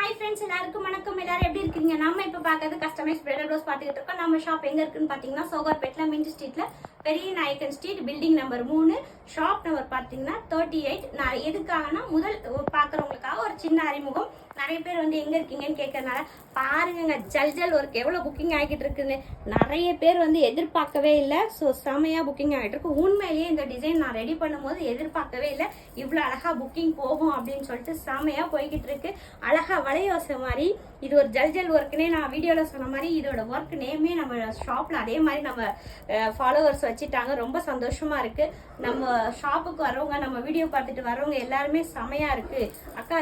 Hi friends, எல்லாருக்கும் வணக்கம். எல்லாரும் எப்படி இருக்கீங்க? நம்ம இப்போ பார்க்கறது கஸ்டமைஸ் பிரைடல் ப்ளவுஸ் பார்த்துக்கிட்டு இருக்கோம். நம்ம ஷாப் எங்கே இருக்குன்னு பார்த்தீங்கன்னா சோகார்பேட்டில் மின்ட் ஸ்ட்ரீட்டில் Periya Naicken street building number 3 shop number பார்த்தீங்கன்னா 38. நான் எதுக்காகனா முதல் பார்க்குறவங்களுக்காக ஒரு சின்ன அறிமுகம். நிறைய பேர் வந்து எங்கே இருக்கீங்கன்னு கேட்கறதுனால பாருங்க, ஜல் ஒர்க் எவ்வளோ புக்கிங் ஆகிட்டு இருக்குன்னு நிறைய பேர் வந்து எதிர்பார்க்கவே இல்லை. ஸோ செமையாக புக்கிங் ஆகிட்டு இருக்கு. உண்மையிலேயே இந்த டிசைன் நான் ரெடி பண்ணும்போது எதிர்பார்க்கவே இல்லை இவ்வளோ அழகாக புக்கிங் போகும் அப்படின்னு சொல்லிட்டு செமையாக போய்கிட்டு இருக்கு. அழகாக வளையோசை மாதிரி இது ஒரு ஜல் ஒர்க்குனே நான் வீடியோவில் சொன்ன மாதிரி இதோட ஒர்க் நேமே நம்ம ஷாப்பில் அதே மாதிரி நம்ம ஃபாலோவர்ஸ் வச்சுட்டாங்க. ரொம்ப சந்தோஷமா இருக்கு. நம்ம ஷாப்புக்கு வரவங்க, நம்ம வீடியோ பார்த்துட்டு வரவங்க எல்லாருமே செமையா இருக்கு அக்கா,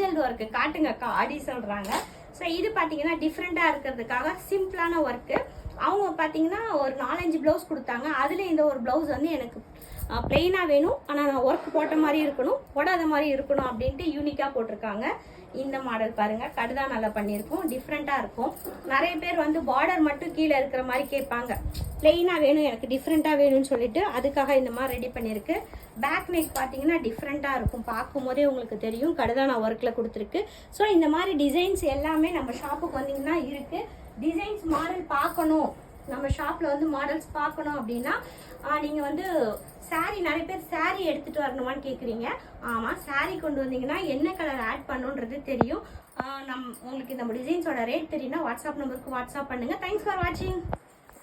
ஜல் ஒர்க்கு காட்டுங்க அக்கா அப்படி சொல்றாங்க. ஸோ இது பார்த்தீங்கன்னா டிஃப்ரெண்டாக இருக்கிறதுக்காக சிம்பிளான ஒர்க்கு. அவங்க பார்த்தீங்கன்னா ஒரு 4-5 ப்ளவுஸ் கொடுத்தாங்க. அதில் இந்த ஒரு ப்ளவுஸ் வந்து எனக்கு பிளெயினாக வேணும், ஆனால் நான் ஒர்க் போட்ட மாதிரி இருக்கணும், போடாத மாதிரி இருக்கணும் அப்படின்ட்டு யூனிக்காக போட்டிருக்காங்க. இந்த மாடல் பாருங்கள், கடுதான் நல்லா பண்ணியிருக்கோம், டிஃப்ரெண்ட்டாக இருக்கும். நிறைய பேர் வந்து பார்டர் மட்டும் கீழே இருக்கிற மாதிரி கேட்பாங்க, பிளெயினாக வேணும் எனக்கு, டிஃப்ரெண்ட்டாக வேணும்னு சொல்லிட்டு அதுக்காக இந்த மாதிரி ரெடி பண்ணியிருக்கு. பேக் நெக் பார்த்தீங்கன்னா டிஃப்ரெண்ட்டாக இருக்கும், பார்க்கும் போதே உங்களுக்கு தெரியும், கடுதான ஒர்க்கில் கொடுத்துருக்கு. ஸோ இந்த மாதிரி டிசைன்ஸ் எல்லாமே நம்ம ஷாப்புக்கு வந்தீங்கன்னா இருக்குது. டிசைன்ஸ் மாடல் பார்க்கணும், நம்ம ஷாப்பில் வந்து மாடல்ஸ் பார்க்கணும் அப்படின்னா நீங்கள் வந்து சாரீ, நிறைய பேர் சாரீ எடுத்துகிட்டு வரணுமான்னு கேட்குறீங்க. ஆமாம், சாரீ கொண்டு வந்தீங்கன்னா என்ன கலர் ஆட் பண்ணுன்றது தெரியும். உங்களுக்கு இந்த டிசைன்ஸோட ரேட் தெரியும்னா வாட்ஸ்அப் நம்பருக்கு வாட்ஸ்அப் பண்ணுங்கள். தேங்க்ஸ் ஃபார் வாட்சிங்.